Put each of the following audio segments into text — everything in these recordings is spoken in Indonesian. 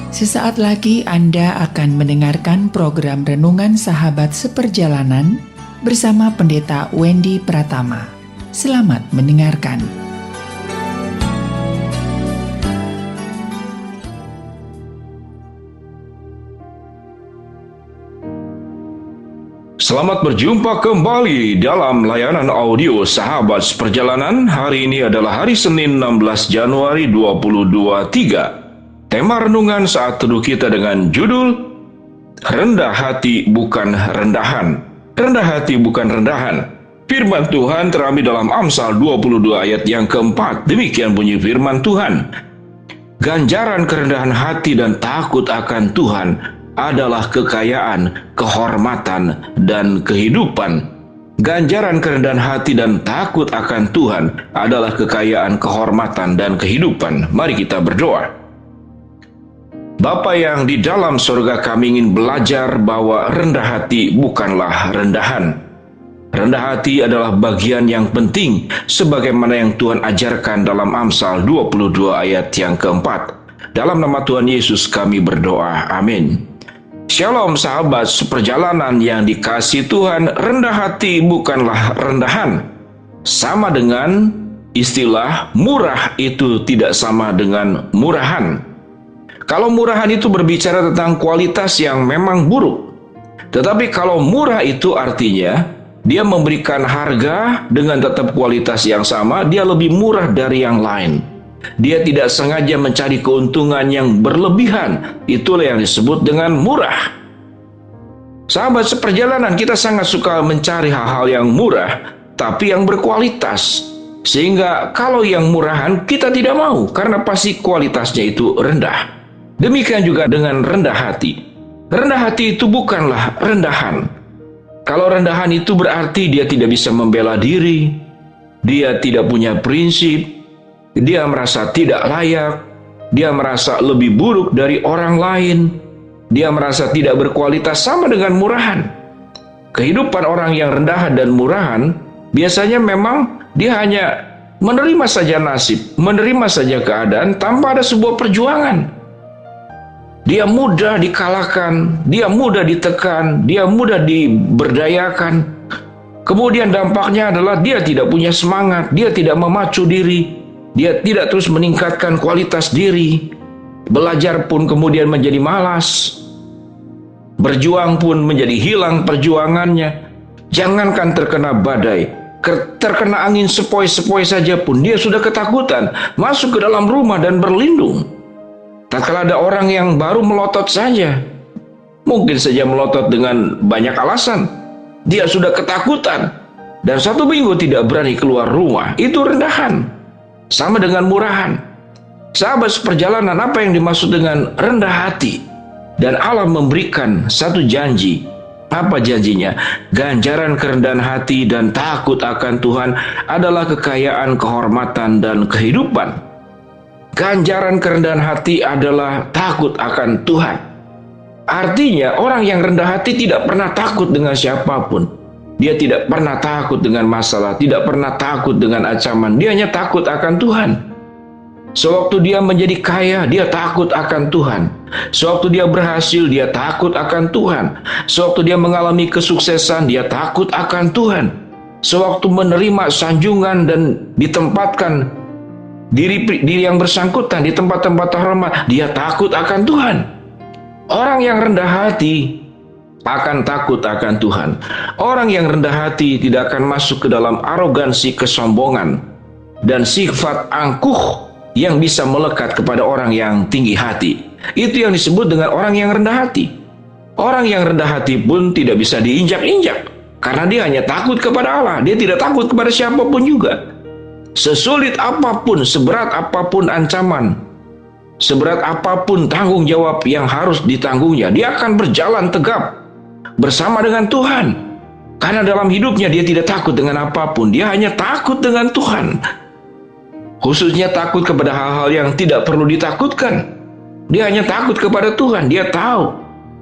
Sesaat lagi Anda akan mendengarkan program Renungan Sahabat Seperjalanan bersama Pendeta Wendy Pratama. Selamat mendengarkan. Selamat berjumpa kembali dalam layanan audio Sahabat Seperjalanan. Hari ini adalah hari Senin 16 Januari 2023. Tema renungan saat teduh kita dengan judul Rendah Hati Bukan Rendahan. Rendah hati bukan rendahan. Firman Tuhan terambil dalam Amsal 22 ayat yang keempat. Demikian bunyi firman Tuhan. Ganjaran kerendahan hati dan takut akan Tuhan adalah kekayaan, kehormatan, dan kehidupan. Ganjaran kerendahan hati dan takut akan Tuhan adalah kekayaan, kehormatan, dan kehidupan. Mari kita berdoa. Bapa yang di dalam surga, kami ingin belajar bahwa rendah hati bukanlah rendahan. Rendah hati adalah bagian yang penting sebagaimana yang Tuhan ajarkan dalam Amsal 22 ayat yang keempat. Dalam nama Tuhan Yesus kami berdoa. Amin. Shalom sahabat seperjalanan yang dikasihi Tuhan. Rendah hati bukanlah rendahan. Sama dengan istilah murah itu tidak sama dengan murahan. Kalau murahan itu berbicara tentang kualitas yang memang buruk. Tetapi kalau murah itu artinya dia memberikan harga dengan tetap kualitas yang sama, dia lebih murah dari yang lain. Dia tidak sengaja mencari keuntungan yang berlebihan. Itulah yang disebut dengan murah. Sahabat seperjalanan, kita sangat suka mencari hal-hal yang murah, tapi yang berkualitas. Sehingga kalau yang murahan kita tidak mau, karena pasti kualitasnya itu rendah. Demikian juga dengan rendah hati. Rendah hati itu bukanlah rendahan. Kalau rendahan itu berarti dia tidak bisa membela diri, dia tidak punya prinsip, dia merasa tidak layak, dia merasa lebih buruk dari orang lain, dia merasa tidak berkualitas. Sama dengan murahan. Kehidupan orang yang rendahan dan murahan biasanya memang dia hanya menerima saja nasib, menerima saja keadaan tanpa ada sebuah perjuangan. Dia mudah dikalahkan, dia mudah ditekan, dia mudah diberdayakan. Kemudian dampaknya adalah dia tidak punya semangat, dia tidak memacu diri, dia tidak terus meningkatkan kualitas diri. Belajar pun kemudian menjadi malas, berjuang pun menjadi hilang perjuangannya. Jangankan terkena badai, terkena angin sepoi-sepoi saja pun dia sudah ketakutan, masuk ke dalam rumah dan berlindung. Tatkala ada orang yang baru melotot saja, mungkin saja melotot dengan banyak alasan, dia sudah ketakutan dan 1 minggu tidak berani keluar rumah. Itu rendahan. Sama dengan murahan. Sahabat seperjalanan, apa yang dimaksud dengan rendah hati? Dan Allah memberikan satu janji. Apa janjinya? Ganjaran kerendahan hati dan takut akan Tuhan adalah kekayaan, kehormatan, dan kehidupan. Ganjaran kerendahan hati adalah takut akan Tuhan. Artinya orang yang rendah hati tidak pernah takut dengan siapapun. Dia tidak pernah takut dengan masalah, tidak pernah takut dengan ancaman. Dia hanya takut akan Tuhan. Sewaktu dia menjadi kaya, dia takut akan Tuhan. Sewaktu dia berhasil, dia takut akan Tuhan. Sewaktu dia mengalami kesuksesan, dia takut akan Tuhan. Sewaktu menerima sanjungan dan ditempatkan diri yang bersangkutan di tempat-tempat terhormat, dia takut akan Tuhan. Orang yang rendah hati akan takut akan Tuhan. Orang yang rendah hati tidak akan masuk ke dalam arogansi, kesombongan, dan sifat angkuh yang bisa melekat kepada orang yang tinggi hati. Itu yang disebut dengan orang yang rendah hati. Orang yang rendah hati pun tidak bisa diinjak-injak, karena dia hanya takut kepada Allah. Dia tidak takut kepada siapapun juga. Sesulit apapun, seberat apapun ancaman, seberat apapun tanggung jawab yang harus ditanggungnya, dia akan berjalan tegap bersama dengan Tuhan. Karena dalam hidupnya dia tidak takut dengan apapun, dia hanya takut dengan Tuhan. Khususnya takut kepada hal-hal yang tidak perlu ditakutkan. Dia hanya takut kepada Tuhan. Dia tahu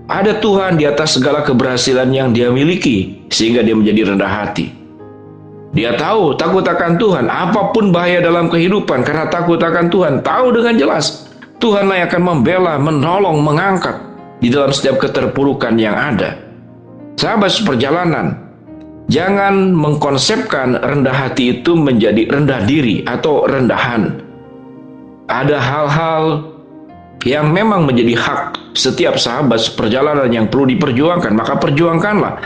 ada Tuhan di atas segala keberhasilan yang dia miliki, sehingga dia menjadi rendah hati. Dia tahu takut akan Tuhan, apapun bahaya dalam kehidupan, karena takut akan Tuhan, tahu dengan jelas Tuhanlah yang akan membela, menolong, mengangkat di dalam setiap keterpurukan yang ada. Sahabat seperjalanan, jangan mengkonsepkan rendah hati itu menjadi rendah diri atau rendahan. Ada hal-hal yang memang menjadi hak setiap sahabat seperjalanan yang perlu diperjuangkan, maka perjuangkanlah.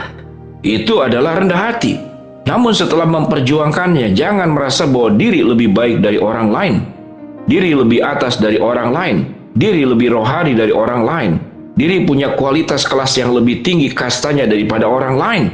Itu adalah rendah hati. Namun setelah memperjuangkannya, jangan merasa bahwa diri lebih baik dari orang lain, diri lebih atas dari orang lain, diri lebih rohani dari orang lain, diri punya kualitas kelas yang lebih tinggi kastanya daripada orang lain.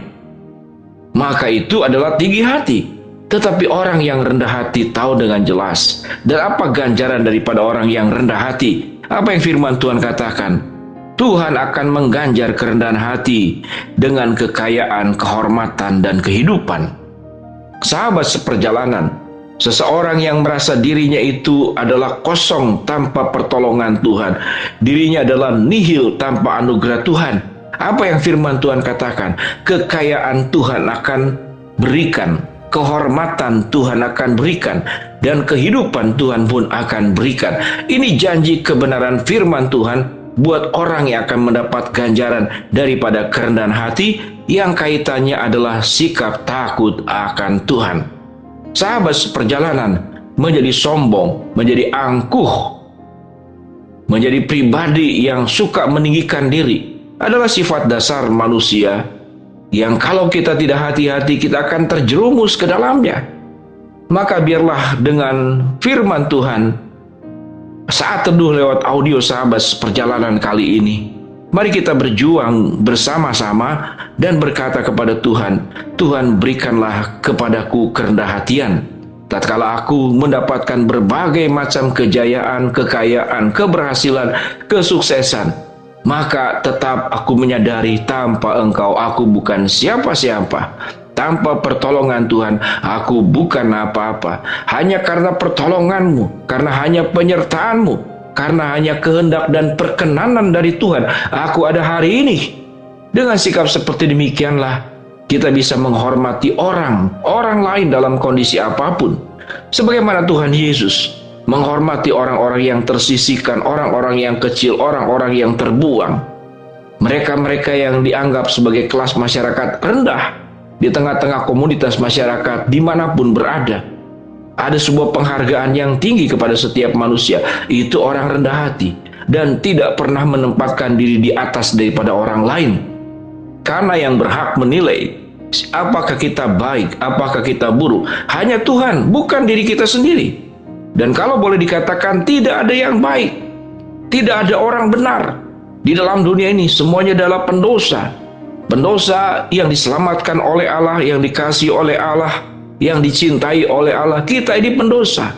Maka itu adalah tinggi hati. Tetapi orang yang rendah hati tahu dengan jelas. Dan apa ganjaran daripada orang yang rendah hati? Apa yang firman Tuhan katakan? Tuhan akan mengganjar kerendahan hati dengan kekayaan, kehormatan, dan kehidupan. Sahabat seperjalanan, seseorang yang merasa dirinya itu adalah kosong tanpa pertolongan Tuhan, dirinya adalah nihil tanpa anugerah Tuhan. Apa yang firman Tuhan katakan? Kekayaan Tuhan akan berikan, kehormatan Tuhan akan berikan, dan kehidupan Tuhan pun akan berikan. Ini janji kebenaran firman Tuhan buat orang yang akan mendapat ganjaran daripada kerendahan hati yang kaitannya adalah sikap takut akan Tuhan. Sahabat seperjalanan, menjadi sombong, menjadi angkuh, menjadi pribadi yang suka meninggikan diri adalah sifat dasar manusia yang kalau kita tidak hati-hati kita akan terjerumus ke dalamnya. Maka biarlah dengan firman Tuhan saat teduh lewat audio sahabat perjalanan kali ini, mari kita berjuang bersama-sama dan berkata kepada Tuhan, Tuhan berikanlah kepadaku kerendah hatian. Tatkala aku mendapatkan berbagai macam kejayaan, kekayaan, keberhasilan, kesuksesan, maka tetap aku menyadari tanpa Engkau aku bukan siapa-siapa. Tanpa pertolongan Tuhan, aku bukan apa-apa. Hanya karena pertolongan-Mu, karena hanya penyertaan-Mu, karena hanya kehendak dan perkenanan dari Tuhan, aku ada hari ini. Dengan sikap seperti demikianlah, kita bisa menghormati orang lain dalam kondisi apapun. Sebagaimana Tuhan Yesus menghormati orang-orang yang tersisihkan, orang-orang yang kecil, orang-orang yang terbuang. Mereka-mereka yang dianggap sebagai kelas masyarakat rendah, di tengah-tengah komunitas masyarakat dimanapun berada, ada sebuah penghargaan yang tinggi kepada setiap manusia. Itu orang rendah hati dan tidak pernah menempatkan diri di atas daripada orang lain. Karena yang berhak menilai apakah kita baik, apakah kita buruk, hanya Tuhan, bukan diri kita sendiri. Dan kalau boleh dikatakan tidak ada yang baik, tidak ada orang benar di dalam dunia ini. Semuanya adalah pendosa. Pendosa yang diselamatkan oleh Allah, yang dikasihi oleh Allah, yang dicintai oleh Allah. Kita ini pendosa.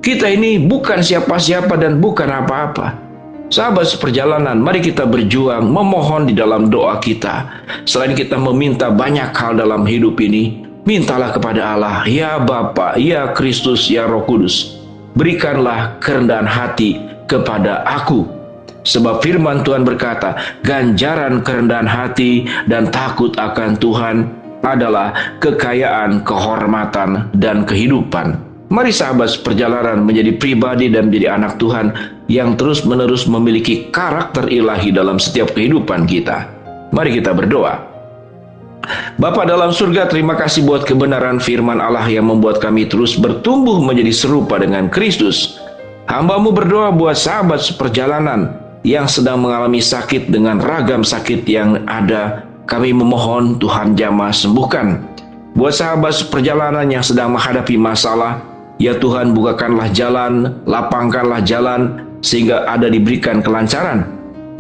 Kita ini bukan siapa-siapa dan bukan apa-apa. Sahabat seperjalanan, mari kita berjuang memohon di dalam doa kita. Selain kita meminta banyak hal dalam hidup ini, mintalah kepada Allah, ya Bapa, ya Kristus, ya Roh Kudus, berikanlah kerendahan hati kepada aku. Sebab firman Tuhan berkata, ganjaran kerendahan hati dan takut akan Tuhan adalah kekayaan, kehormatan, dan kehidupan. Mari sahabat seperjalanan menjadi pribadi dan menjadi anak Tuhan yang terus-menerus memiliki karakter ilahi dalam setiap kehidupan kita. Mari kita berdoa. Bapa dalam surga, terima kasih buat kebenaran firman Allah yang membuat kami terus bertumbuh menjadi serupa dengan Kristus. Hamba-Mu berdoa buat sahabat seperjalanan yang sedang mengalami sakit dengan ragam sakit yang ada. Kami memohon Tuhan jamah sembuhkan. Buat sahabat seperjalanan yang sedang menghadapi masalah, ya Tuhan bukakanlah jalan, lapangkanlah jalan, sehingga ada diberikan kelancaran.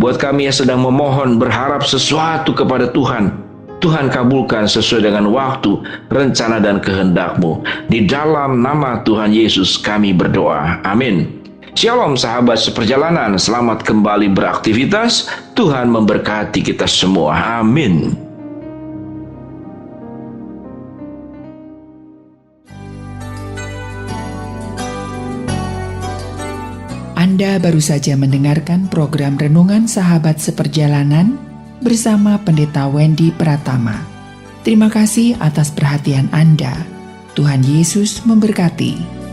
Buat kami yang sedang memohon berharap sesuatu kepada Tuhan, Tuhan kabulkan sesuai dengan waktu, rencana dan kehendak-Mu. Di dalam nama Tuhan Yesus kami berdoa. Amin. Shalom sahabat seperjalanan, selamat kembali beraktivitas. Tuhan memberkati kita semua. Amin. Anda baru saja mendengarkan program Renungan Sahabat Seperjalanan bersama Pendeta Wendy Pratama. Terima kasih atas perhatian Anda. Tuhan Yesus memberkati.